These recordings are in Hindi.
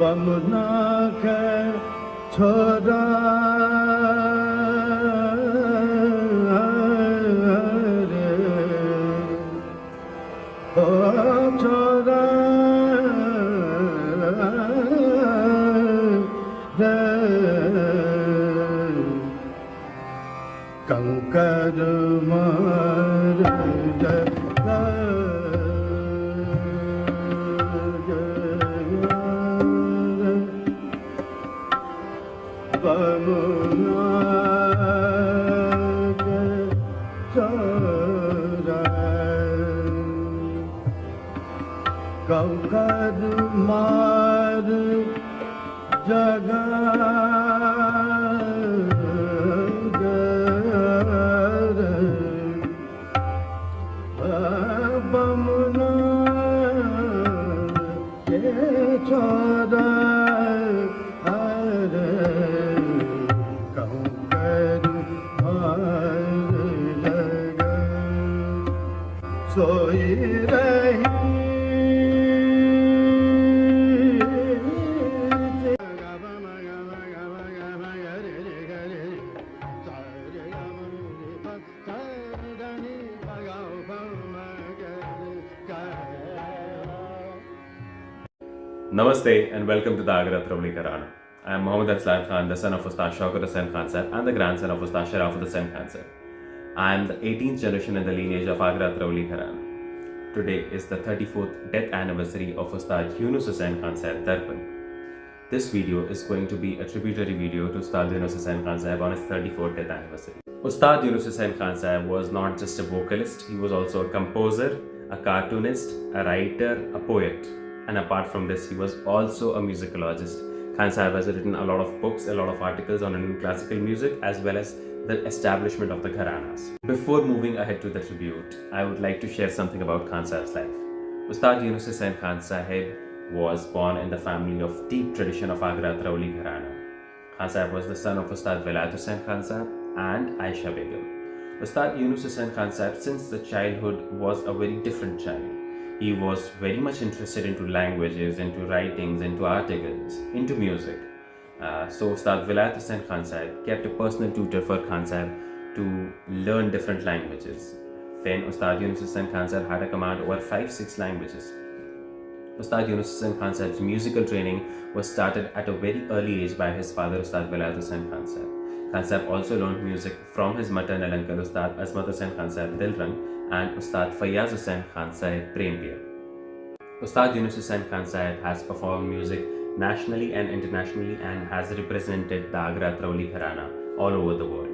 बमुना के छोरा रे ओ छोरा रे कंकर मार बमुना के छोरा कंकर मार जगा बमुना के छोरा सोई रही Namaste and welcome to the Agra Trawli Gharana. I am Mohammad Arslan Khan, the son of Ustad Shaukat Hussain Khan Sahib and the grandson of Ustad Sharafat Hussain Khan Sahib. I am the 18th generation in the lineage of Agra Trawli Gharana. Today is the 34th death anniversary of Ustad Yunus Hussain Khan Sahib Darpan. This video is going to be a tributary video to Ustad Yunus Hussain Khan Sahib on his 34th death anniversary. Ustad Yunus Hussain Khan Sahib was not just a vocalist, he was also a composer, a cartoonist, a writer, a poet. And apart from this, he was also a musicologist. Khan Sahib has written a lot of books, a lot of articles on Indian classical music as well as the establishment of the Gharanas. Before moving ahead to the tribute, I would like to share something about Khan Sahib's life. Ustad Yunus Hussain Khan Sahib was born in the family of deep tradition of Agra Trawli Gharana. Khan Sahib was the son of Ustad Vilayat Hussain Khan Sahib and Aisha Begum. Ustad Yunus Hussain Khan Sahib since the childhood was a very different child. He was very much interested into languages, into writings, into articles, into music. So Ustad Vilayat Hussain Khan Sahib kept a personal tutor for Khan Sahib to learn different languages. Then Ustad Yunus Hussain Khan Sahib had a command over 5-6 languages. Ustad Yunus Hussain Khan Sahib's musical training was started at a very early age by his father Ustad Vilayat Hussain Khan Sahib. Khan Sahib also learned music from his maternal uncle Ustad Azmat Hussain Khan Sahib Dilrang and Ustad Fayyaz Hussain Khan Sahib Prempir. Ustad Yunus Hussain Khan Sahib has performed music nationally and internationally and has represented the Agra Trawli Gharana all over the world.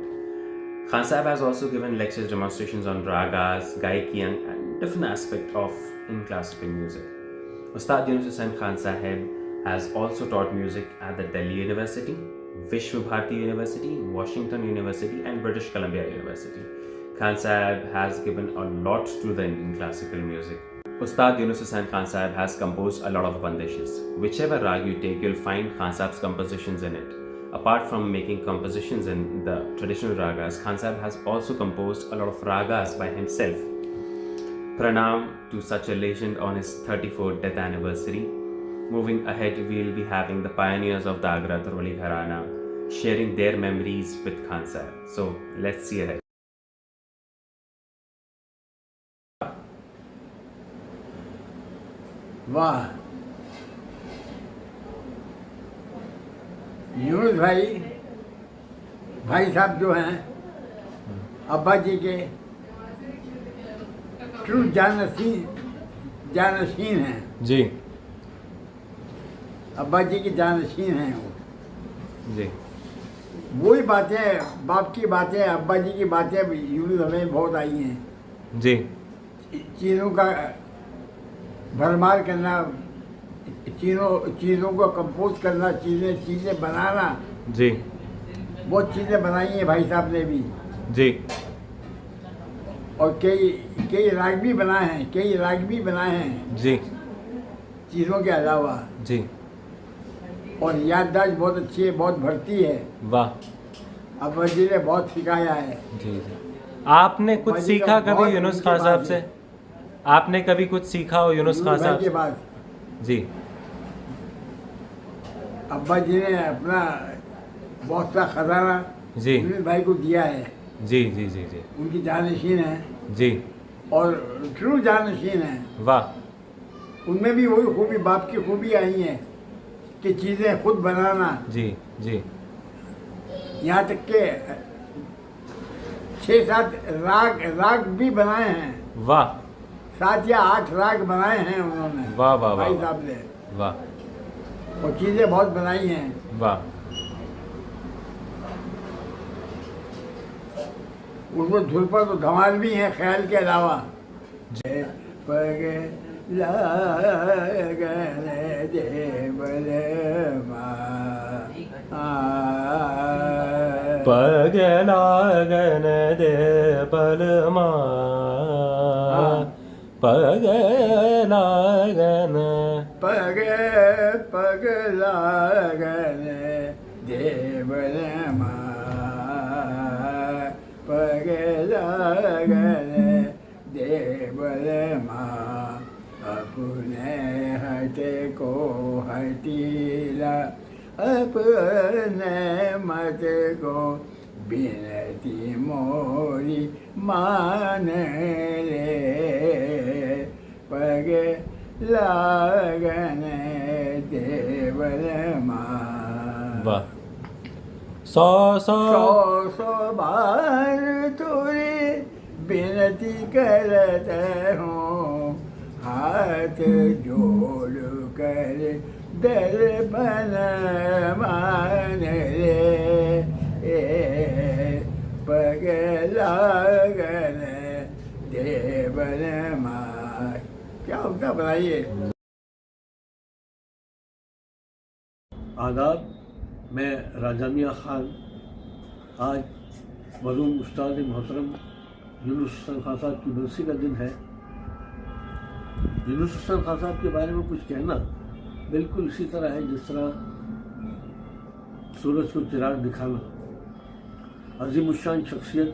Khan Sahib has also given lectures, demonstrations on ragas, gaikiyang and different aspects of in classical music. Ustad Yunus Hussain Khan Sahib has also taught music at the Delhi University, Vishwa Bharati University, Washington University and British Columbia University. Khan Sahib has given a lot to the Indian classical music. Ustad Yunus Hussain Khan Sahib has composed a lot of bandishes. Whichever rag you take, you'll find Khan Sahib's compositions in it. Apart from making compositions in the traditional ragas, Khan Sahib has also composed a lot of ragas by himself. Pranam to such a legend on his 34th death anniversary. Moving ahead, we'll be having the pioneers of the Agra Trawli Gharana sharing their memories with Khan Sahib. So let's see ahead. वाह यूनुस भाई साहब जो हैं अब्बा जी के ट्रू जानशीन हैं जी। अब्बा जी की जानशीन हैं वो जी। वही बातें बाप की बातें अब्बा जी की बातें यूनुस हमें बहुत आई हैं जी। चीज़ों का भरमार करना, चीज़ों को कंपोज करना, चीज़ें बनाना जी। बहुत चीज़ें बनाई हैं भाई साहब ने भी जी। और कई राग भी बनाए हैं जी। चीज़ों के अलावा जी। और याददाश्त बहुत अच्छी है, बहुत भरती है। वाह। अब जी ने बहुत सिखाया है। जी। आपने कुछ सीखा कभी यूनुस खान साहब से? आपने कभी कुछ सीखा हो यूनुस खान साहब के बाद? जी। अब्बा जी ने अपना बहुत सा खजाना जी यूनुस भाई को दिया है। जी जी जी जी उनकी जानशीन है जी। और ट्रू जानशीन है। वाह। उनमें भी वही खूबी, बाप की खूबी आई है कि चीज़ें खुद बनाना। जी जी यहाँ तक के 6-7 राग भी बनाए हैं। वाह 7 या 8 राग बनाए हैं उन्होंने। वाह वाह वाह भाई साहब ने, वाह और चीज़ें बहुत बनाई हैं। वाह। उसमें धुल पर तो धमाल भी है ख्याल के अलावा। पग लागन देवल पग लागन देवल पग लागन पग लागन देवल पग लागन देवल अपने हट को हटीला अपने मत को बिनती मोरी मान ले पग लागन देवल वाह। सौ सौ सौ बार तुरी बिनती करत हूँ हाथ जोड़ कर दर्पण मान ले पग लागन देवल माँ। क्या होता बताइए। आदाब, मैं राजा मियाँ खान। आज मरहूम उस्ताद मोहतरम यूनुस हुसैन खान साहब की बरसी का दिन है। यूनुस हुसैन खान साहब के बारे में कुछ कहना बिल्कुल इसी तरह है जिस तरह सूरज को चिराग दिखाना। अजीमुशान शख्सियत,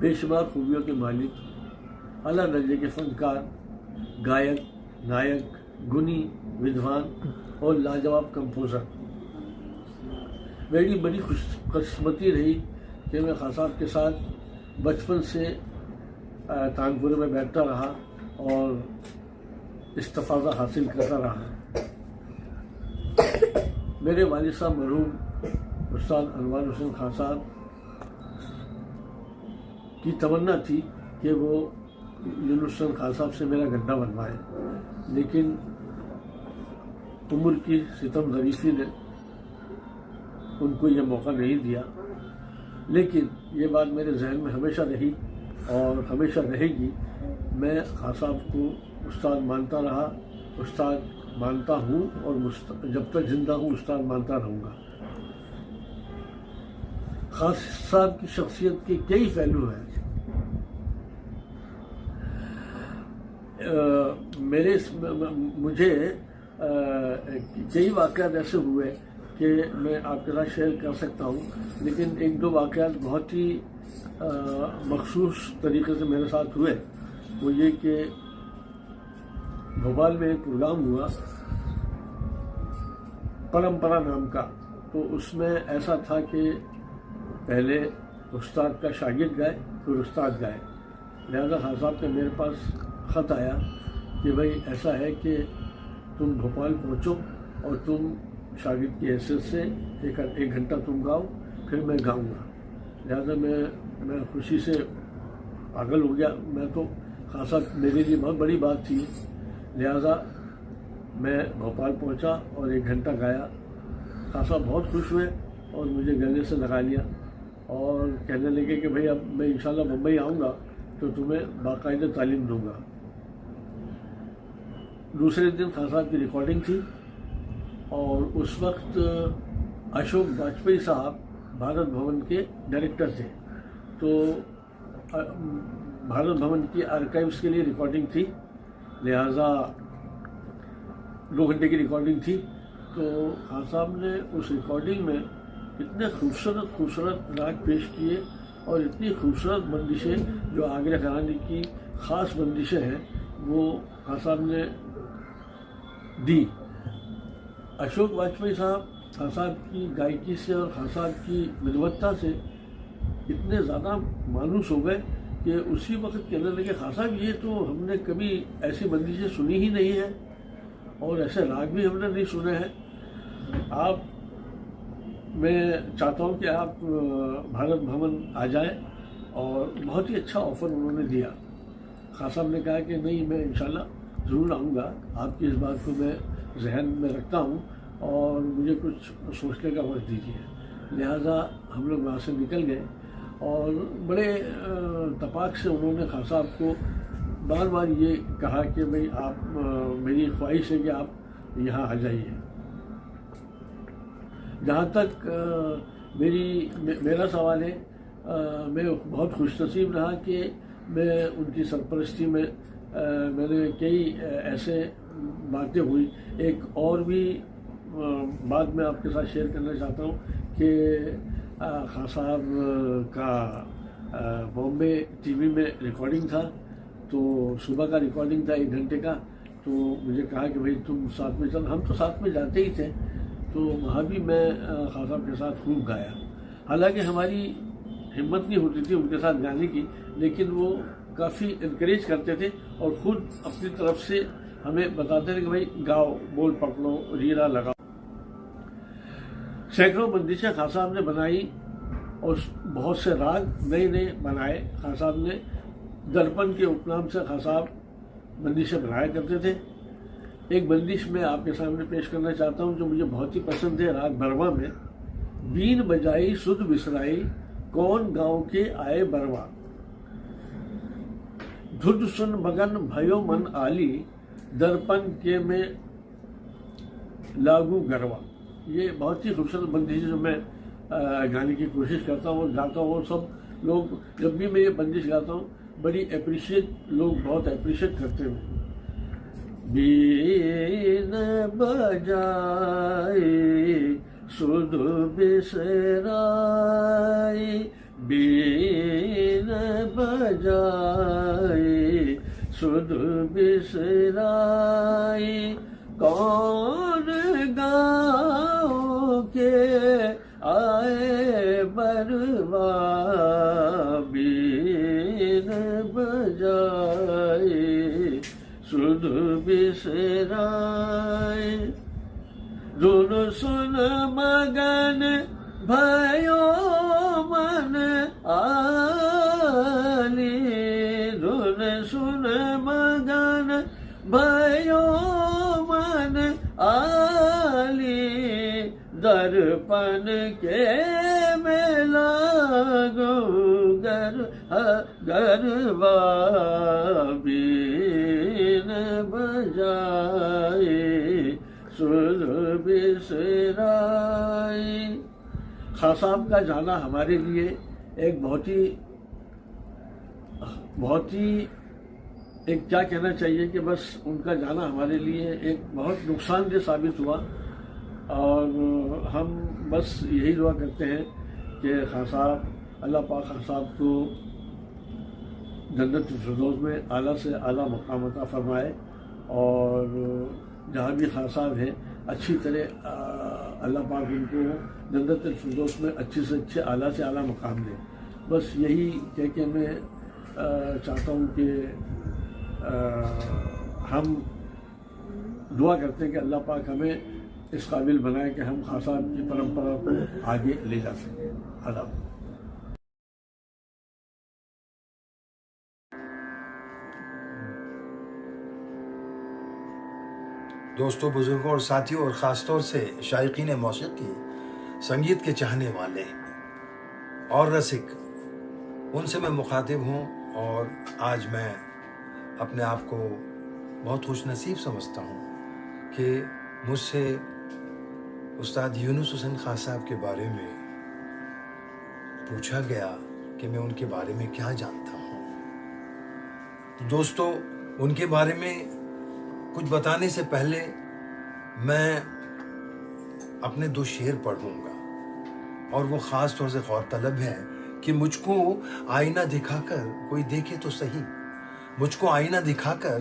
बेशुमार खूबियों के मालिक, अला दर्जे के फनकार, गायक, नायक, गुनी, विद्वान और लाजवाब कंपोज़र। मेरी बड़ी खुशकिस्मती रही कि मैं खान साहब के साथ बचपन से तानपुर में बैठता रहा और इस्तिफ़ादा हासिल करता रहा। मेरे वालिद साहब मरहूम उस्ताद अनवार हुसैन खान साहब की तमन्ना थी कि वो यूनुस हुसैन खान साहब से मेरा गड्ढा बनवाए, लेकिन उम्र की सितम ज़रीफ़ी ने उनको ये मौका नहीं दिया। लेकिन ये बात मेरे जहन में हमेशा रही और हमेशा रहेगी। मैं खान साहब को उस्ताद मानता रहा, उस्ताद मानता हूँ और जब तक जिंदा हूँ उस्ताद मानता रहूँगा। खान साहब की शख्सियत के कई पहलू हैं। मुझे कई वाक़यात ऐसे हुए कि मैं आपके साथ शेयर कर सकता हूँ, लेकिन एक दो वाक़यात बहुत ही मखसूस तरीके से मेरे साथ हुए। वो ये कि भोपाल में एक प्रोग्राम हुआ परंपरा नाम का। तो उसमें ऐसा था कि पहले उस्ताद का शागिर्द गाए, फिर उस्ताद गाए। लिहाजा खान साहब के मेरे पास ख़त आया कि भाई ऐसा है कि तुम भोपाल पहुँचो और तुम शागिर्द की हैसियत से एक घंटा तुम गाओ, फिर मैं गाऊंगा। लिहाजा मैं खुशी से पागल हो गया। मैं तो खान साहब मेरे लिए बहुत बड़ी बात थी। लिहाजा मैं भोपाल पहुंचा और 1 घंटा गाया। खान साहब बहुत खुश हुए और मुझे गले से लगा लिया और कहने लगे कि भाई अब मैं इंशाल्लाह मुंबई आऊँगा तो तुम्हें बाकायदा तालीम दूँगा। दूसरे दिन खान साहब की रिकॉर्डिंग थी और उस वक्त अशोक वाजपेयी साहब भारत भवन के डायरेक्टर थे। तो भारत भवन की आर्काइव्स के लिए रिकॉर्डिंग थी, लिहाजा 2 घंटे की रिकॉर्डिंग थी। तो खान साहब ने उस रिकॉर्डिंग में इतने खूबसूरत राग पेश किए और इतनी खूबसूरत बंदिशें जो आगरा घराने की ख़ास बंदिशें हैं वो खान साहब ने दी। अशोक वाजपेयी साहब खान साहब की गायकी से और खान साहब की विद्वत्ता से इतने ज़्यादा मानूस हो गए कि उसी वक्त कहने लगे, खान साहब ये तो हमने कभी ऐसी बंदिशें सुनी ही नहीं है और ऐसे राग भी हमने नहीं सुने हैं। आप, मैं चाहता हूँ कि आप भारत भवन आ जाएं। और बहुत ही अच्छा ऑफ़र उन्होंने दिया। खान साहब ने कहा कि नहीं, मैं इंशाल्लाह ज़रूर आऊँगा, आपकी इस बात को मैं जहन में रखता हूँ और मुझे कुछ सोचने का वक्त दीजिए। लिहाजा हम लोग वहाँ से निकल गए और बड़े तपाक से उन्होंने खान साहब को बार बार ये कहा कि भाई आप, मेरी ख्वाहिश है कि आप यहाँ आ जाइए। जहाँ तक मेरा सवाल है, मैं बहुत खुशनसीब रहा कि मैं उनकी सरपरस्ती में मैंने कई ऐसे बातें हुई। एक और भी बात मैं आपके साथ शेयर करना चाहता हूँ कि खान साहब का बॉम्बे टीवी में रिकॉर्डिंग था, तो सुबह का रिकॉर्डिंग था 1 घंटे का। तो मुझे कहा कि भाई तुम साथ में चल, हम तो साथ में जाते ही थे। तो वहाँ भी मैं खान साहब के साथ खूब गाया। हालांकि हमारी हिम्मत नहीं होती थी उनके साथ गाने की, लेकिन वो काफ़ी इनकरेज करते थे और ख़ुद अपनी तरफ से हमें बताते थे कि भाई गाओ, बोल पकड़ो, रीरा लगाओ। सैकड़ों बंदिशें खान साहब ने बनाई और बहुत से राग नए नए बनाए। खान साहब ने दर्पण के उपनाम से खान साहब बंदिशें बनाया करते थे। एक बंदिश मैं आपके सामने पेश करना चाहता हूँ जो मुझे बहुत ही पसंद है। राग भरवा में, बीन बजाई सुध बिसराई, कौन गांव के आए बरवा, धुध सुन मगन भयो मन आली, दर्पण के में लागू गरवा। ये बहुत ही खूबसूरत बंदिश जो मैं गाने की कोशिश करता हूँ और गाता हूँ। सब लोग, जब भी मैं ये बंदिश गाता हूँ, बड़ी लोग बहुत अप्रिशिएट करते हैं। बीन बजाई सुध बिसराई, बीन बजाई सुध बिसराई, कौन गाँव के आए बरवा, बीन बजाई सुध बिसराई, धुन सुन मगन भयो मन आली, धुन सुन मगन भयो मन आली, दर्पण के में लागू गरवा, बीन बजाए सुध बिसराई। खान साहब का जाना हमारे लिए एक बहुत ही एक क्या कहना चाहिए कि बस उनका जाना हमारे लिए एक बहुत नुकसानदेह साबित हुआ। और हम बस यही दुआ करते हैं कि खान साहब, अल्लाह पाक खान साहब को जन्नत फिरदौस में आला से आला मकाम अता फरमाए और जहाँ भी खान साहब हैं अच्छी तरह अल्लाह पाक उनको जन्नत फिरदौस में अच्छे से अच्छे आला से आला मकाम दे। बस यही कह के मैं चाहता हूँ कि हम दुआ करते हैं कि अल्लाह पाक हमें इस काबिल बनाए कि हम खान साहब की परंपरा को आगे ले जा सकें। आदाब। दोस्तों, बुजुर्गों और साथियों और ख़ास तौर से शायकीन मौसीक़ी, संगीत के चाहने वाले और रसिक, उनसे मैं मुखातिब हूँ और आज मैं अपने आप को बहुत खुशनसीब समझता हूँ कि मुझसे उस्ताद यूनुस हुसैन खान साहब के बारे में पूछा गया कि मैं उनके बारे में क्या जानता हूँ। तो दोस्तों, उनके बारे में कुछ बताने से पहले मैं अपने 2 शेर पढ़ूंगा और वो ख़ास तौर से गौरतलब है कि मुझको आईना दिखाकर कोई देखे तो सही, मुझको आईना दिखाकर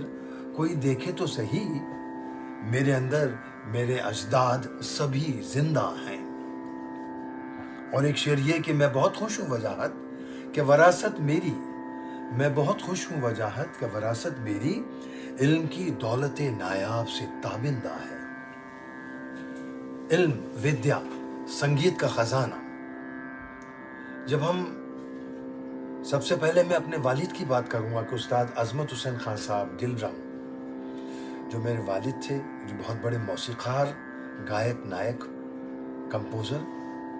कोई देखे तो सही, मेरे अंदर मेरे अजदाद सभी जिंदा हैं। और एक शेर ये कि मैं बहुत खुश हूँ वजाहत कि वरासत मेरी, मैं बहुत खुश हूँ वजाहत कि वरासत मेरी इल्म की दौलत नायाब से ताबिंदा है। इल्म, विद्या, संगीत का खजाना। जब हम, सबसे पहले मैं अपने वालिद की बात करूंगा कि उस्ताद अजमत हुसैन खान साहब दिलरम, जो मेरे वालिद थे, जो बहुत बड़े मौसीकार, गायक, नायक, कंपोज़र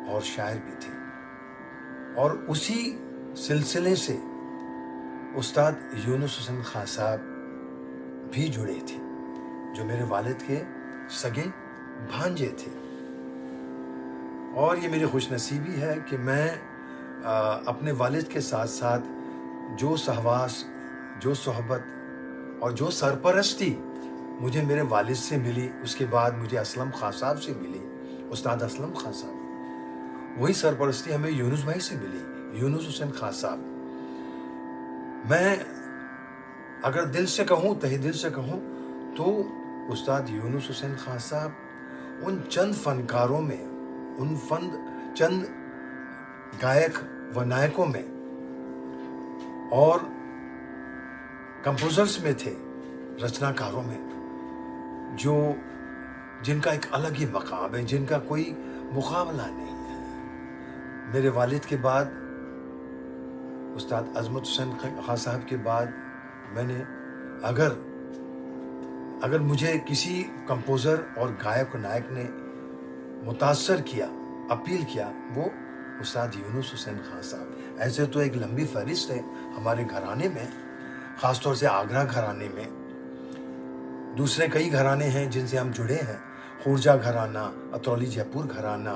और शायर भी थे। और उसी सिलसिले से उस्ताद यूनुस हुसैन खान साहब भी जुड़े थे, जो मेरे वालिद के सगे भांजे थे। और ये मेरी खुशनसीबी है कि मैं अपने वालिद के साथ साथ जो सहवास, जो सोहबत और जो सरपरस्ती मुझे मेरे वालिद से मिली, उसके बाद मुझे असलम खान साहब से मिली, उस्ताद असलम खान साहब, वही सरपरस्ती हमें यूनुस भाई से मिली, यूनुस हुसैन खान साहब। मैं अगर दिल से कहूँ, तहे दिल से कहूँ, तो उस्ताद यूनुस हुसैन खान साहब उन चंद फनकारों में, उन चंद गायक व नायकों में और कंपोजर्स में थे, रचनाकारों में, जिनका एक अलग ही मकाम है, जिनका कोई मुकाबला नहीं है। मेरे वालिद के बाद, उस्ताद अजमत हुसैन खान साहब के बाद, मैंने अगर मुझे किसी कंपोज़र और गायक और नायक ने मुतासर किया, अपील किया, वो उस्ताद यूनुस हुसैन खान साहब। ऐसे तो एक लंबी फहरिस्त है हमारे घराने में, ख़ासतौर से आगरा घराने में। दूसरे कई घराने हैं जिनसे हम जुड़े हैं, खुर्जा घराना, अतरौली जयपुर घराना,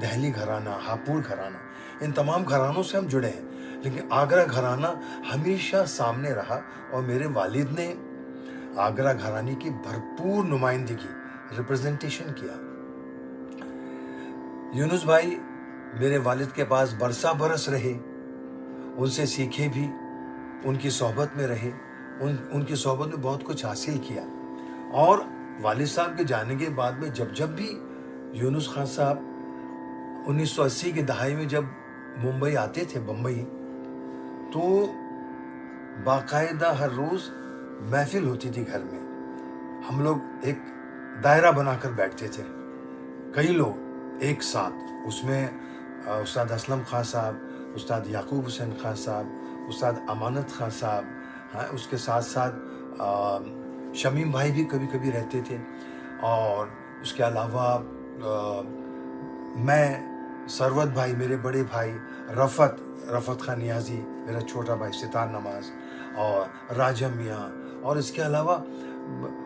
दहली घराना, हापुड़ घराना, इन तमाम घरानों से हम जुड़े हैं। लेकिन आगरा घराना हमेशा सामने रहा और मेरे वालिद ने आगरा घराने की भरपूर नुमाइंदगी, रिप्रेजेंटेशन किया। यूनुस भाई मेरे वालिद के पास बरसा बरस रहे, उनसे सीखे भी, उनकी सोहबत में रहे, उनकी सोहबत में बहुत कुछ हासिल किया। और वालिद साहब के जाने के बाद में जब भी यूनुस खान साहब 1980 की दहाई में जब मुंबई आते थे, बम्बई, तो बाकायदा हर रोज़ महफिल होती थी घर में। हम लोग एक दायरा बनाकर बैठते थे, कई लोग एक साथ। उसमें उस्ताद असलम खान साहब, उस्ताद याकूब हुसैन खान साहब, उस्ताद अमानत खान साहब, हाँ, उसके साथ साथ शमीम भाई भी कभी कभी रहते थे। और उसके अलावा मैं, सरवत भाई, मेरे बड़े भाई, रफ़त खान नियाज़ी, मेरा छोटा भाई सितार नमाज, और राजम मियाँ, और इसके अलावा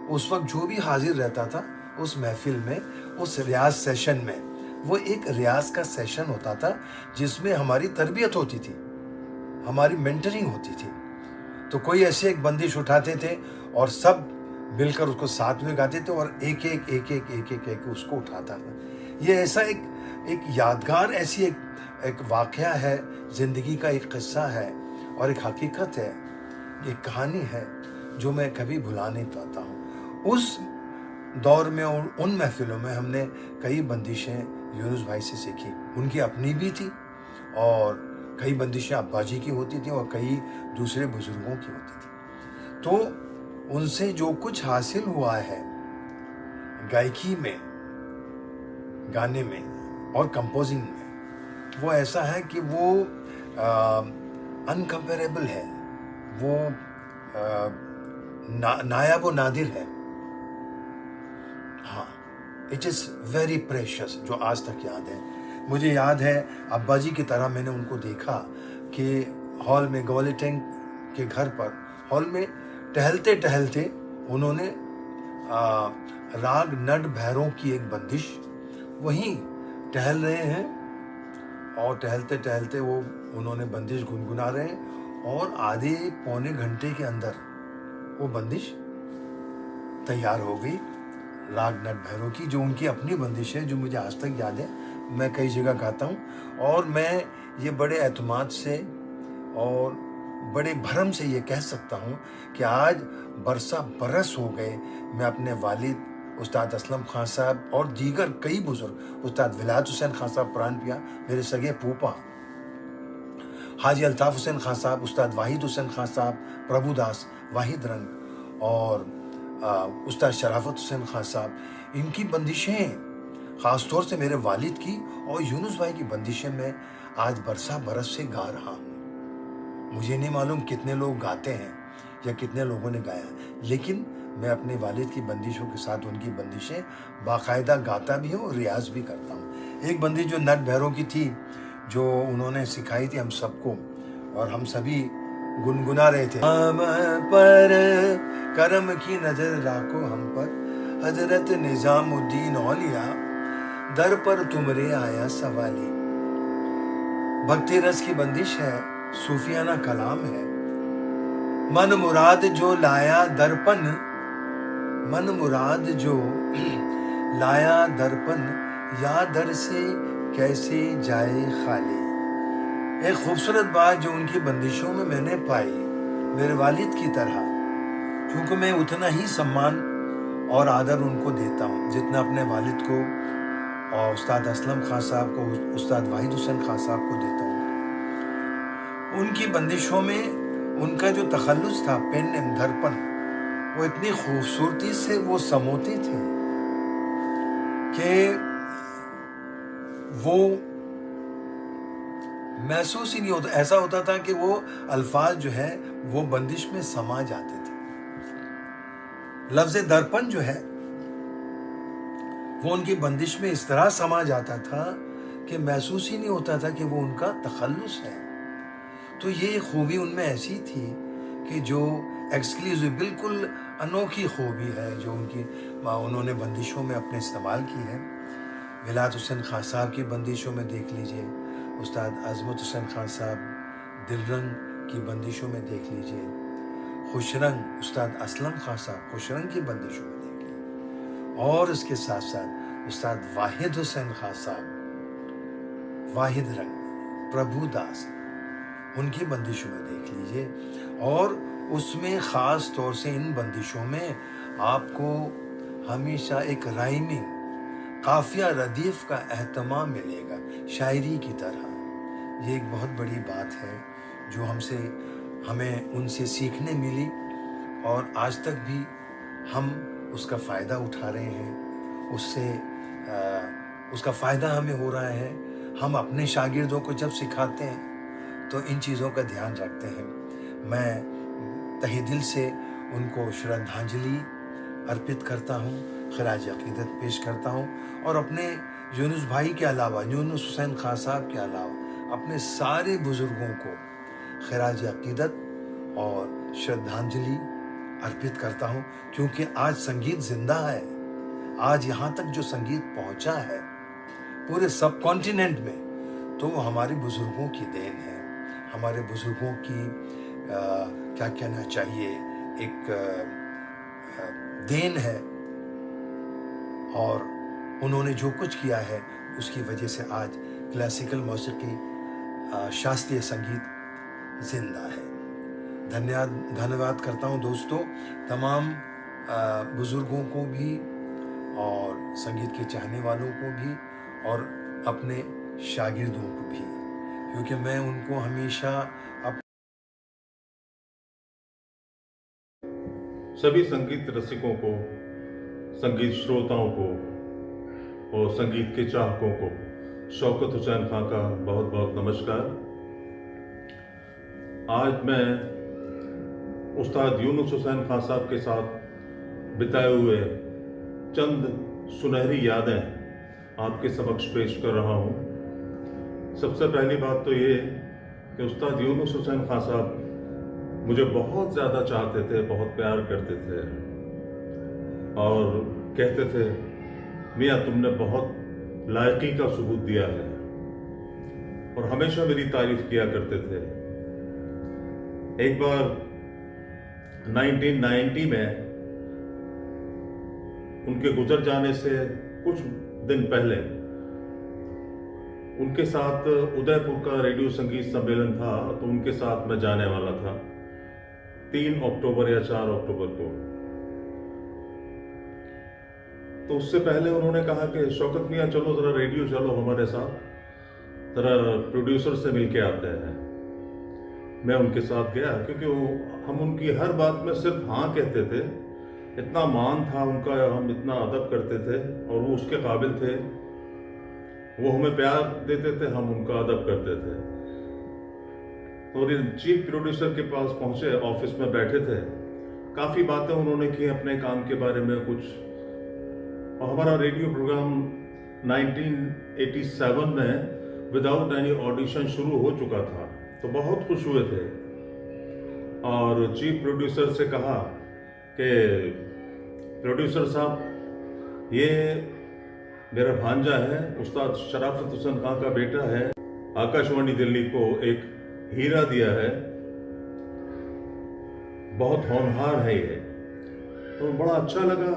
उस वक्त जो भी हाजिर रहता था उस महफिल में, उस रियाज सेशन में, वो एक रियाज का सेशन होता था जिसमें हमारी तरबियत होती थी, हमारी मेंटरिंग होती थी। तो कोई ऐसे एक बंदिश उठाते थे और सब मिलकर उसको साथ में गाते थे और एक एक उसको उठाता था। ये ऐसा एक यादगार, ऐसी एक वाक़या है, ज़िंदगी का एक किस्सा है और एक हकीकत है, एक कहानी है जो मैं कभी भुला नहीं पाता हूँ। उस दौर में और उन महफिलों में हमने कई बंदिशें यूनुस भाई से सीखी। उनकी अपनी भी थी और कई बंदिशें अब्बा जी की होती थी और कई दूसरे बुजुर्गों की होती थी। तो उनसे जो कुछ हासिल हुआ है गायकी में, गाने में और कंपोजिंग में, वो ऐसा है कि वो अनकम्पेरेबल है, वो नायाब व नादिर है। हाँ, इट इज़ वेरी प्रेशियस, जो आज तक याद है। मुझे याद है अब्बा जी की तरह मैंने उनको देखा कि हॉल में, ग्वाली टैंक के घर पर हॉल में टहलते टहलते उन्होंने राग नड भैरों की एक बंदिश, वहीं टहल रहे हैं और टहलते टहलते वो उन्होंने बंदिश गुनगुना रहे हैं और आधे पौने घंटे के अंदर वो बंदिश तैयार हो गई, राग नट भैरव की, जो उनकी अपनी बंदिश है, जो मुझे आज तक याद है। मैं कई जगह गाता हूँ और मैं ये बड़े एतमाद से और बड़े भरम से ये कह सकता हूँ कि आज बरसा बरस हो गए मैं अपने वालिद उस्ताद असलम खान साहब और दीगर कई बुजुर्ग, उस्ताद विलायत हुसैन खान साहब प्राणपिया, मेरे सगे फूफा, हाजी अल्ताफ़ हुसैन खान साहब, उस्ताद वाहिद हुसैन खान साहब, प्रभुदास, वाहिद रंग और उस्ताद शराफत हुसैन खान साहब, इनकी बंदिशें, ख़ास तौर से मेरे वालिद की और यूनुस भाई की बंदिशें मैं आज बरसा बरस से गा रहा हूँ। मुझे नहीं मालूम कितने लोग गाते हैं या कितने लोगों ने गाया, लेकिन मैं अपने वालिद की बंदिशों के साथ उनकी बंदिशें बाकायदा गाता भी हूँ, रियाज भी करता हूँ। एक बंदिश जो नट भैरों की थी, जो उन्होंने सिखाई थी हम सबको, और हम सभी गुनगुना रहे थे। हम पर करम की नजर राखो हम पर, हजरत निजामुद्दीन औलिया दर पर तुमरे आया सवाली। भक्ति रस की बंदिश है, सूफियाना कलाम है। मन मुराद जो लाया दर्पण, मन मुराद जो लाया दर्पण, या दर से कैसे जाए खाली। एक खूबसूरत बात जो उनकी बंदिशों में मैंने पाई, मेरे वालिद की तरह, क्योंकि मैं उतना ही सम्मान और आदर उनको देता हूँ जितना अपने वालिद को और उस्ताद असलम खान साहब को, उस्ताद वाहिद हुसैन खान साहब को देता हूँ। उनकी बंदिशों में उनका जो तखल्लुस था, पेन एंड दर्पण, वो इतनी खूबसूरती से वो समोते थे कि वो महसूस ही नहीं होता, ऐसा होता था कि वो अल्फाज जो है वो बंदिश में समा जाते थे। लफ्ज़ दर्पण जो है वो उनकी बंदिश में इस तरह समा जाता था कि महसूस ही नहीं होता था कि वो उनका तखल्लुस है। तो ये खूबी उनमें ऐसी थी कि जो एक्सक्लूसिव, बिल्कुल अनोखी खूबी है जो उन्होंने बंदिशों में अपने इस्तेमाल की है। विलायत हुसैन खान साहब की बंदिशों में देख लीजिए, उस्ताद अज़मत हुसैन खान साहब दिलरंग की बंदिशों में देख लीजिए, खुशरंग उस्ताद असलम खान साहब खुशरंग की बंदिशों में देख लीजिए, और इसके साथ साथ उस्ताद वाहिद हुसैन खान साहब वाहिद रंग प्रभुदास, उनकी बंदिशों में देख लीजिए। और उसमें ख़ास तौर से इन बंदिशों में आपको हमेशा एक राइमिंग, काफिया रदीफ का एहतमाम मिलेगा, शायरी की तरह। ये एक बहुत बड़ी बात है जो हमें उनसे सीखने मिली और आज तक भी हम उसका फ़ायदा उठा रहे हैं। उसका फ़ायदा हमें हो रहा है। हम अपने शागिर्दों को जब सिखाते हैं तो इन चीज़ों का ध्यान रखते हैं। मैं तहे दिल से उनको श्रद्धांजलि अर्पित करता हूँ, खराज अक़ीदत पेश करता हूँ, और अपने यूनुस भाई के अलावा, यूनुस हुसैन खान साहब के अलावा अपने सारे बुज़ुर्गों को खराज अक़ीदत और श्रद्धांजलि अर्पित करता हूँ, क्योंकि आज संगीत ज़िंदा है। आज यहाँ तक जो संगीत पहुँचा है पूरे सब कॉन्टिनेंट में, तो वो हमारे बुज़ुर्गों की देन है, हमारे बुज़ुर्गों की क्या कहना चाहिए, एक देन है। और उन्होंने जो कुछ किया है उसकी वजह से आज क्लासिकल मौसीकी, शास्त्रीय संगीत जिंदा है। धन्यवाद करता हूँ दोस्तों, तमाम बुज़ुर्गों को भी और संगीत के चाहने वालों को भी और अपने शागिर्दों को भी, क्योंकि मैं उनको हमेशा सभी संगीत रसिकों को, संगीत श्रोताओं को और संगीत के चाहकों को शौकत हुसैन खां का बहुत बहुत नमस्कार। आज मैं उस्ताद यूनुस हुसैन खां साहब के साथ बिताए हुए चंद सुनहरी यादें आपके समक्ष पेश कर रहा हूँ। सबसे पहली बात तो ये कि उस्ताद यूनुस हुसैन खां साहब मुझे बहुत ज़्यादा चाहते थे, बहुत प्यार करते थे और कहते थे, मियाँ तुमने बहुत लायकी का सबूत दिया है, और हमेशा मेरी तारीफ किया करते थे। एक बार 1990 में उनके गुजर जाने से कुछ दिन पहले उनके साथ उदयपुर का रेडियो संगीत सम्मेलन था, तो उनके साथ मैं जाने वाला था 3 अक्टूबर या 4 अक्टूबर को। तो उससे पहले उन्होंने कहा कि शौकत मियाँ चलो ज़रा रेडियो चलो हमारे साथ, ज़रा प्रोड्यूसर से मिल के आते हैं। मैं उनके साथ गया क्योंकि हम उनकी हर बात में सिर्फ हाँ कहते थे। इतना मान था उनका, हम इतना अदब करते थे और वो उसके काबिल थे। वो हमें प्यार देते थे, हम उनका अदब करते थे। तो चीफ प्रोड्यूसर के पास पहुंचे, ऑफिस में बैठे थे, काफ़ी बातें उन्होंने की अपने काम के बारे में कुछ। और हमारा रेडियो प्रोग्राम 1987 में विदाउट एनी ऑडिशन शुरू हो चुका था, तो बहुत खुश हुए थे। और चीफ प्रोड्यूसर से कहा कि प्रोड्यूसर साहब, ये मेरा भांजा है, उस्ताद शराफत हुसैन खान का बेटा है, आकाशवाणी दिल्ली को एक हीरा दिया है, बहुत होनहार है ये। तो बड़ा अच्छा लगा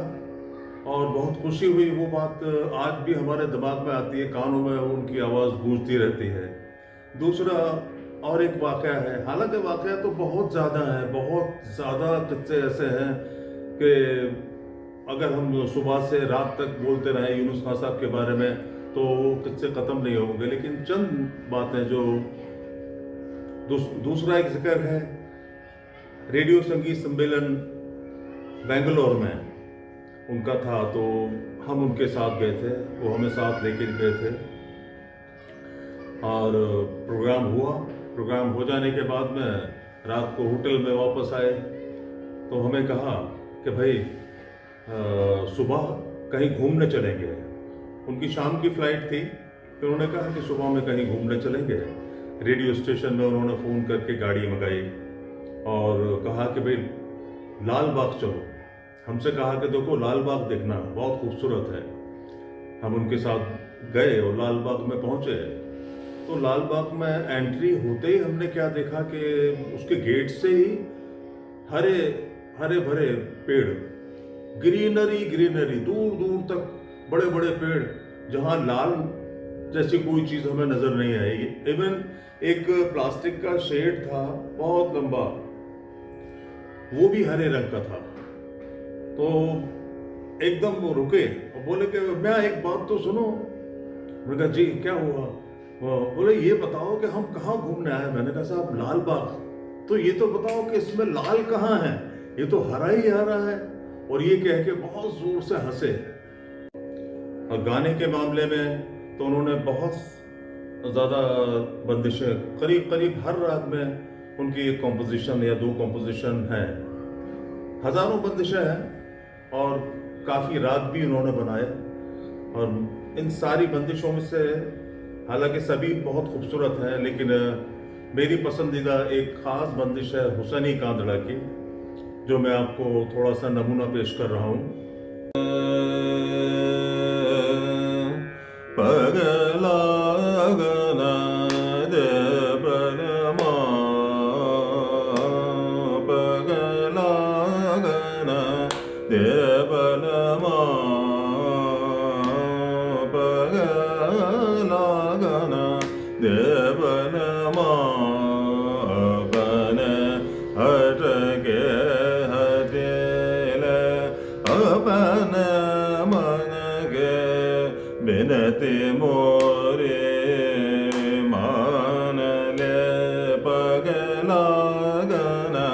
और बहुत खुशी हुई। वो बात आज भी हमारे दिमाग में आती है, कानों में उनकी आवाज़ गूंजती रहती है। दूसरा और एक वाक़या है, हालांकि वाक़या तो बहुत ज़्यादा है, बहुत ज़्यादा किस्से ऐसे हैं कि अगर हम सुबह से रात तक बोलते रहें यूनुस खान साहब के बारे में तो वो किस्से ख़त्म नहीं होंगे। लेकिन चंद बातें जो दूसरा एक जिक्र है, रेडियो संगीत सम्मेलन बेंगलोर में उनका था, तो हम उनके साथ गए थे, वो हमें साथ लेकर गए थे और प्रोग्राम हुआ। प्रोग्राम हो जाने के बाद में रात को होटल में वापस आए तो हमें कहा कि भाई सुबह कहीं घूमने चलेंगे। उनकी शाम की फ्लाइट थी, तो उन्होंने कहा कि सुबह में कहीं घूमने चलेंगे। रेडियो स्टेशन में उन्होंने फ़ोन करके गाड़ी मंगाई और कहा कि भाई लाल बाग चलो। हमसे कहा कि देखो लाल बाग देखना बहुत खूबसूरत है। हम उनके साथ गए और लाल बाग में पहुंचे। तो लाल बाग में एंट्री होते ही हमने क्या देखा कि उसके गेट से ही हरे हरे भरे पेड़, ग्रीनरी ग्रीनरी, दूर दूर तक बड़े बड़े पेड़, जहां लाल जैसी कोई चीज हमें नजर नहीं आई। इवन एक प्लास्टिक का शेड था बहुत लंबा, वो भी हरे रंग का था। तो एकदम वो रुके और बोले कि मैं एक बात तो सुनो। मैंने कहा जी क्या हुआ? बोले ये बताओ कि हम कहाँ घूमने आए। मैंने कहा साहब लाल बाग। तो ये तो बताओ कि इसमें लाल कहाँ है, ये तो हरा ही हरा है। और ये कह के बहुत जोर से हंसे। और गाने के मामले में तो उन्होंने बहुत ज़्यादा बंदिशें, करीब करीब हर रात में उनकी एक कॉम्पोजिशन या दो कॉम्पोजिशन है, हज़ारों बंदिशें हैं और काफ़ी राग भी उन्होंने बनाए। और इन सारी बंदिशों में से हालांकि सभी बहुत खूबसूरत हैं, लेकिन मेरी पसंदीदा एक ख़ास बंदिश है हुसैनी कांदड़ा की, जो मैं आपको थोड़ा सा नमूना पेश कर रहा हूँ। पगला गना दे बलमा, पगला गना दे बलमा, पगला गना दे बलमा, बन हट के हटेले अपन मन के बिनती मोरे मान ले, पगला गना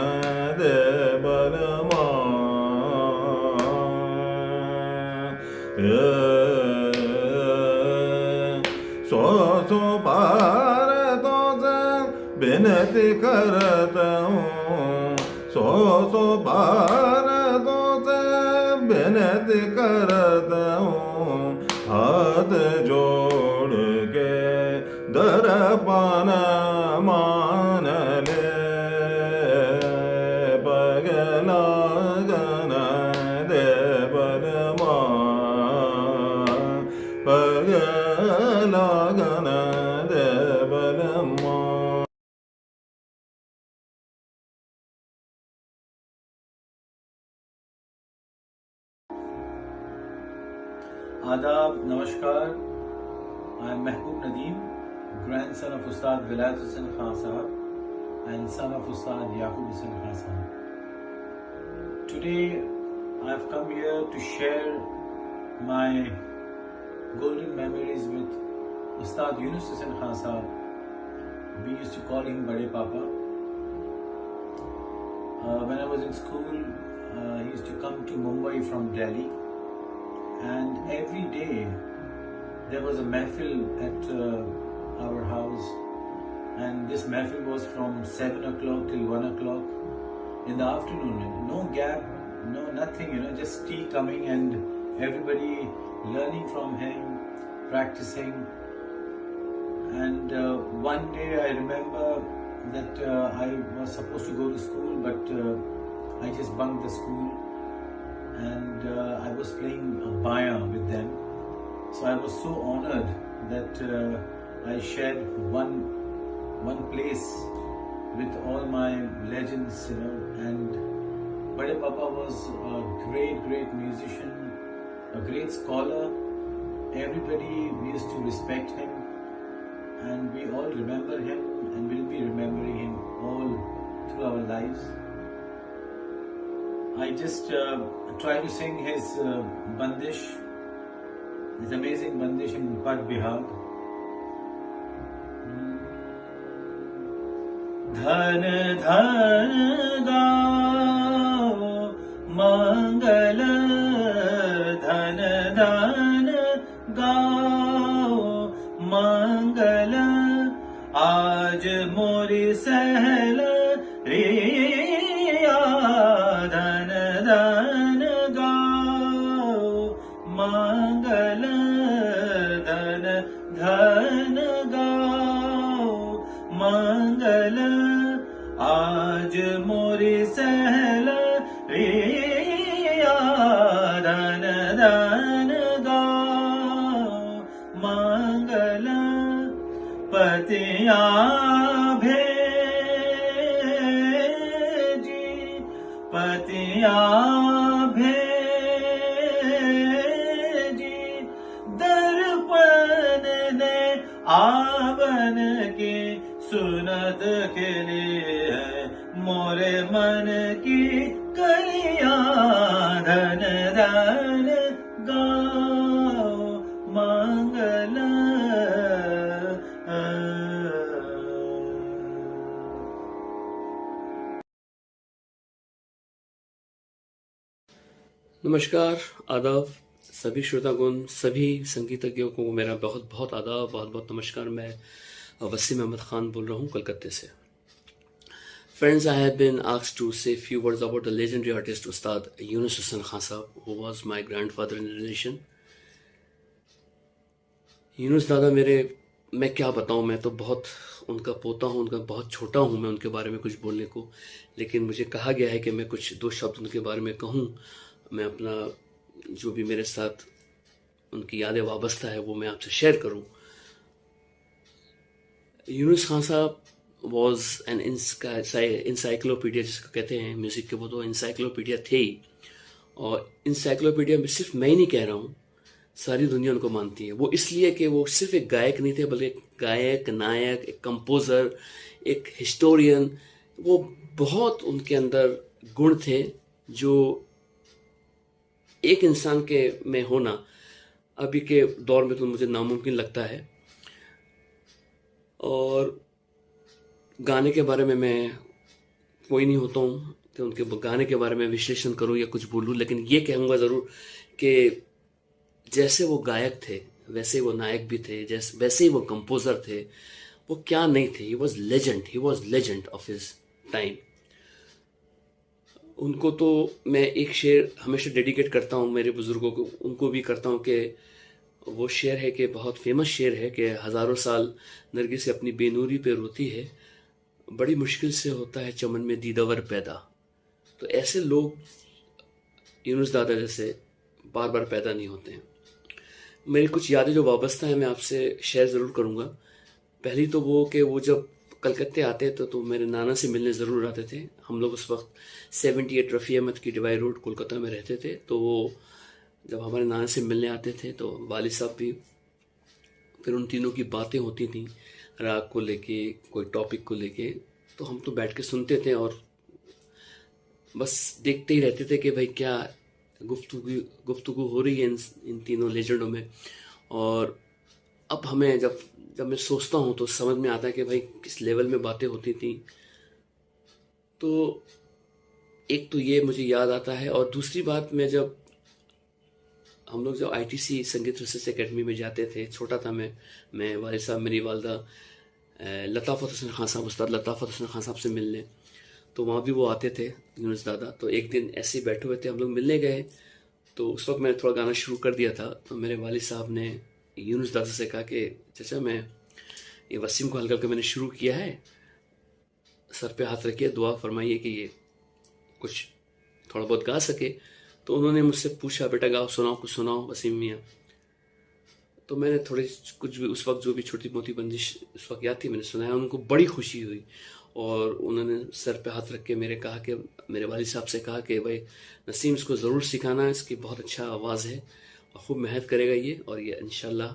दे बलमा। सो बार तो बिनती करता हूँ, सो बार तो बिनती करता हूँ, हाथ जोड़ के दरबान मान ले, पगला गना दे बलमा, पगला गना दे बलमा। आदाब, नमस्कार। I am Mehboob Nadeem, grandson of Ustad Vilayat Hussain Khan Sahab and son of Ustad Yaqub Hussain Khan Sahab. Today I have come here to share my golden memories with Ustad Yunus Hussain Khan Sahab. We used to call him Bade Papa. When I was in school, he used to come to Mumbai from Delhi, and every day there was a mehfil at our house, and this mehfil was from 7 o'clock till 1 o'clock in the afternoon. No gap, no nothing, just tea coming and everybody learning from him, practicing. And one day I remember that I was supposed to go to school, but I just bunked the school, and I was playing baya with them. So I was so honored that I shared one place with all my legends, and Bade Papa was a great musician, a great scholar. Everybody used to respect him, and we all remember him and will be remembering him all through our lives. I just try to sing his bandish, his amazing bandish in Pad Bihag. Dhan dhan gao mangal, dhan dhan gao mangal, आज मोरी सहल रिया, धन धन गाओ मंगल, धन धन गाओ मंगल, आज मोरी सहल रिया, धन धन गाओ मंगल, पतिया भेजी, पतिया भेजी, दर्पण ने आवन की सुनत के लिए, मोरे मन की कलियां, धन धन गाओ मंगल। नमस्कार, आदाब सभी श्रोतागण, सभी संगीतज्ञों को मेरा बहुत बहुत आदाब, बहुत बहुत नमस्कार। मैं वसीम अहमद खान बोल रहा हूँ कलकत्ते से। Friends, I have been asked to say a few words about the legendary artist Ustad Yunus Hussain Khan Sahab, who was my grandfather in relation. Yunus दादा मैं क्या बताऊँ, मैं तो बहुत उनका पोता हूँ, उनका बहुत छोटा हूँ मैं उनके बारे में कुछ बोलने को, लेकिन मुझे कहा गया है कि मैं कुछ दो शब्द उनके बारे में कहूँ। मैं अपना जो भी मेरे साथ उनकी यादें वाबस्ता है वो मैं आपसे शेयर करूँ। यूनुस खान साहब वॉज एन इंसाइक्लोपीडिया, जिसको कहते हैं म्यूज़िक के, वो तो इंसाइक्लोपीडिया थे ही। और इंसाइक्लोपीडिया में सिर्फ मैं ही नहीं कह रहा हूँ, सारी दुनिया उनको मानती है। वो इसलिए कि वो सिर्फ एक गायक नहीं थे, बल्कि एक गायक, नायक, एक कंपोज़र, एक हिस्टोरियन। वो बहुत उनके अंदर गुण थे जो एक इंसान के में होना अभी के दौर में तो मुझे नामुमकिन लगता है। और गाने के बारे में मैं कोई नहीं होता हूँ कि उनके गाने के बारे में विश्लेषण करूँ या कुछ बोलूँ, लेकिन ये कहूँगा ज़रूर कि जैसे वो गायक थे वैसे वो नायक भी थे, वैसे ही वो कंपोज़र थे। वो क्या नहीं थे, he was legend of his time. उनको तो मैं एक शेर हमेशा डेडिकेट करता हूँ मेरे बुज़ुर्गों को, उनको भी करता हूँ कि वो शेर है कि बहुत फेमस शेर है कि हज़ारों साल नरगिस अपनी बेनूरी पे रोती है, बड़ी मुश्किल से होता है चमन में दीदावर पैदा। तो ऐसे लोग यूनुस दादा जैसे बार बार पैदा नहीं होते हैं। मेरी कुछ यादें जो वाबस्ता हैं मैं आपसे शेयर ज़रूर करूँगा। पहली तो वो कि वो जब कलकत्ते आते तो मेरे नाना से मिलने ज़रूर आते थे। हम लोग उस वक्त 78 रफ़ी अहमद की डिवाई रोड कोलकाता में रहते थे। तो वो जब हमारे नाना से मिलने आते थे तो वालिद साहब भी, फिर उन तीनों की बातें होती थी राग को लेके, कोई टॉपिक को लेके। तो हम तो बैठ के सुनते थे और बस देखते ही रहते थे कि भाई क्या गुफ्तगू हो रही है इन तीनों लेजेंडों में। और अब हमें जब मैं सोचता हूँ तो समझ में आता है कि भाई किस लेवल में बातें होती थी। तो एक तो ये मुझे याद आता है, और दूसरी बात, हम लोग जब ITC संगीत रिसर्च एकेडमी में जाते थे, छोटा था मैं वालिद साहब, मेरी वालदा लताफ़त हुसैन खान साहब, उस्ताद लताफ़त हुसैन खान साहब से मिलने, तो वहाँ भी वो आते थे, यूनुस दादा। तो एक दिन ऐसे ही बैठे हुए थे, हम लोग मिलने गए, तो उस वक्त मैंने थोड़ा गाना शुरू कर दिया था। तो मेरे वालिद साहब ने यूनुस दादा से कहा कि चाचा, मैं ये वसीम को हल्का हल्का मैंने शुरू किया है, सर पे हाथ रखिए, दुआ फरमाइए कि ये कुछ थोड़ा बहुत गा सके। तो उन्होंने मुझसे पूछा, बेटा गाओ, सुनाओ, कुछ सुनाओ वसीम मियाँ। तो मैंने थोड़ी कुछ भी उस वक्त जो भी छोटी मोटी बंदिश उस वक्त याद थी, मैंने सुनाया। उनको बड़ी खुशी हुई, और उन्होंने सर पे हाथ रख के मेरे वालिद साहब से कहा कि भाई नसीम, इसको ज़रूर सिखाना, इसकी बहुत अच्छा आवाज़ है और खूब मेहनत करेगा ये, और ये इंशाल्लाह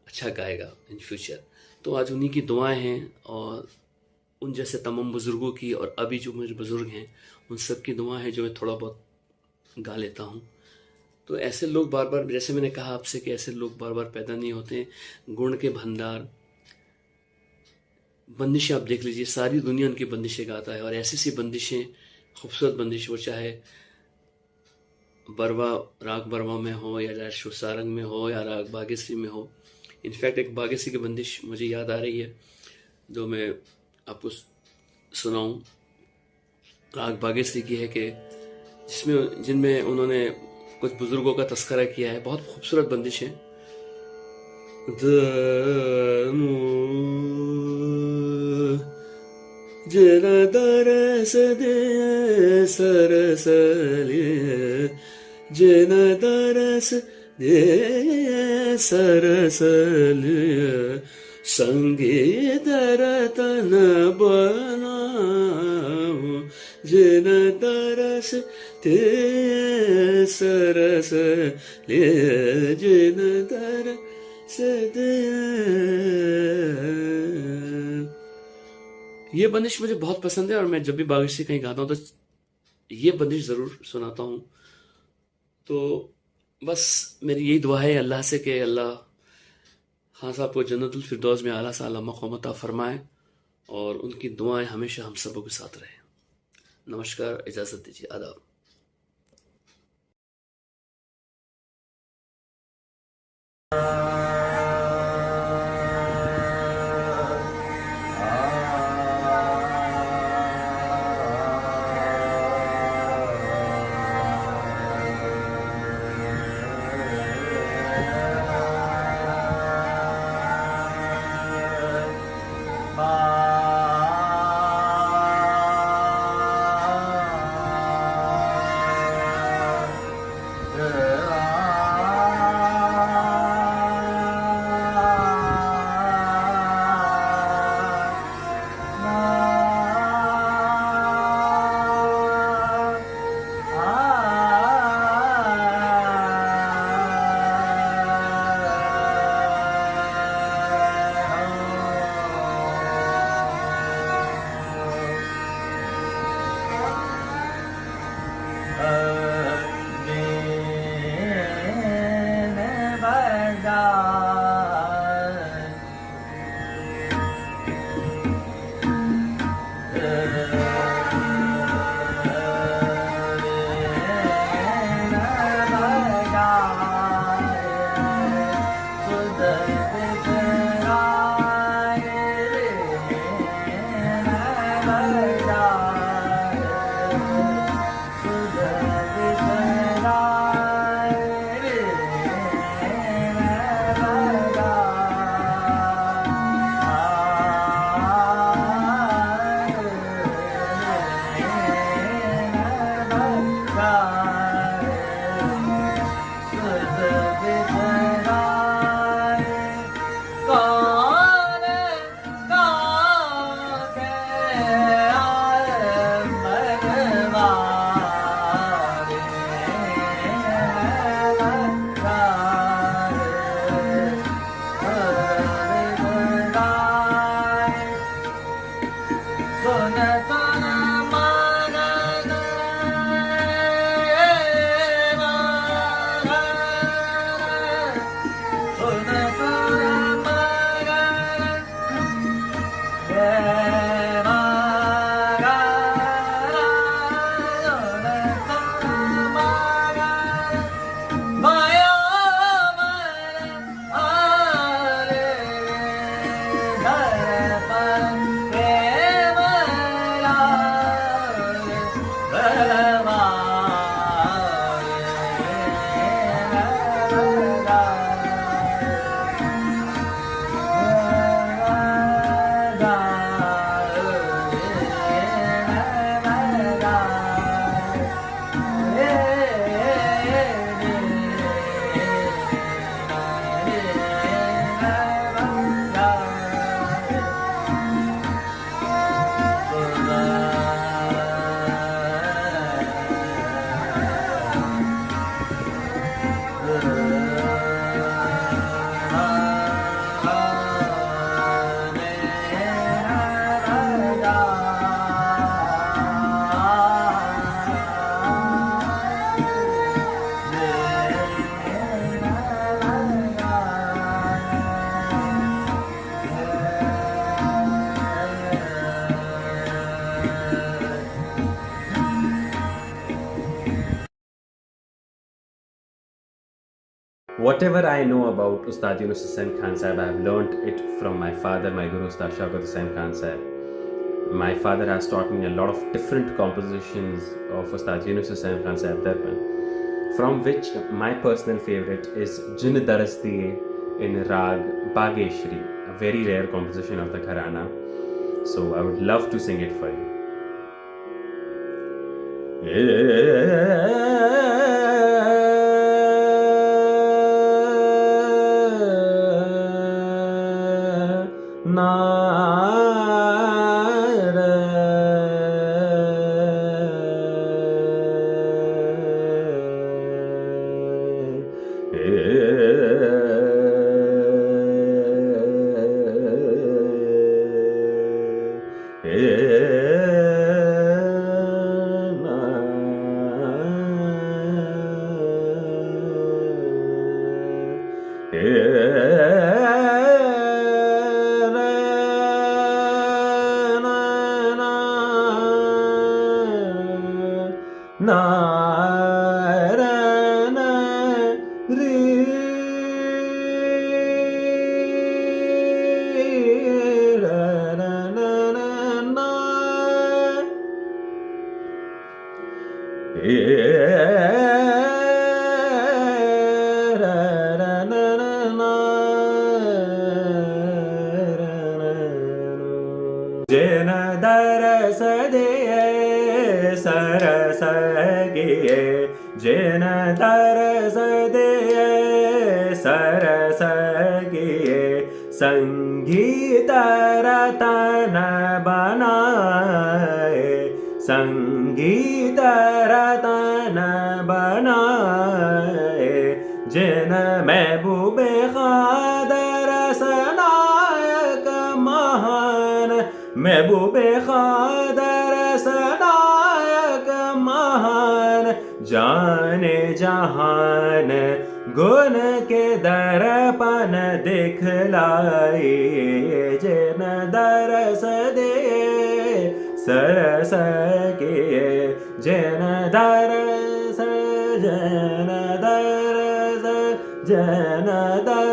अच्छा गाएगा इन फ्यूचर। तो आज उन्हीं की दुआएं हैं, और उन जैसे तमाम बुज़ुर्गों की, और अभी जो मेरे बुज़ुर्ग हैं उन सब की दुआ है जो मैं थोड़ा बहुत गा लेता हूँ। तो ऐसे लोग बार बार, जैसे मैंने कहा आपसे कि ऐसे लोग बार बार पैदा नहीं होते। गुण के भंडार, बंदिशें आप देख लीजिए, सारी दुनिया उनकी बंदिशें गाता है, और ऐसी सी बंदिशें, खूबसूरत बंदिश, वो चाहे राग बरवा में हो, या राग सारंग में हो, या राग बागेश्री में हो। इनफैक्ट एक बागेश्री की बंदिश मुझे याद आ रही है जो मैं आपको सुनाऊं। राग बागेश्री की है कि जिनमें उन्होंने कुछ बुजुर्गों का तस्करा किया है, बहुत खूबसूरत बंदिश है। जरा दरस दे सरसलिए, जना दरस दे सरसलिए, संगे दरतन बनाओ, जिन तरस ते सरस ले, जिन तरस दे। ये बंदिश मुझे बहुत पसंद है, और मैं जब भी बागेश्री कहीं गाता हूँ तो ये बंदिश ज़रूर सुनाता हूँ। तो बस मेरी यही दुआ है अल्लाह से कि अल्लाह खान साहब को जन्नतुल फिरदौस में आला से आला मक़ाम अता फरमाए, और उनकी दुआएं हमेशा हम सबों के साथ रहे। नमस्कार, इजाज़त दीजिए, आदाब। Whatever I know about Ustad Yunus Hussain Khan Sahib, I have learnt it from my father, my Guru Ustad Shaukat Hussain Khan Sahib. My father has taught me a lot of different compositions of Ustad Yunus Hussain Khan Sahib Darpan, from which my personal favorite is Jin Daras Diye in Rag Bageshri, a very rare composition of the Gharana. So I would love to sing it for you. संगीत रतन बनाए, संगीत रतन बनाए, जिन महबूबे खादर सनायक महान, महबूबे खादर सनायक महान, जाने जहान गुण के दर्पण दिखलाए, जिन दरस दे सरस के, जिन दरस, जिन दरस, जिन दरस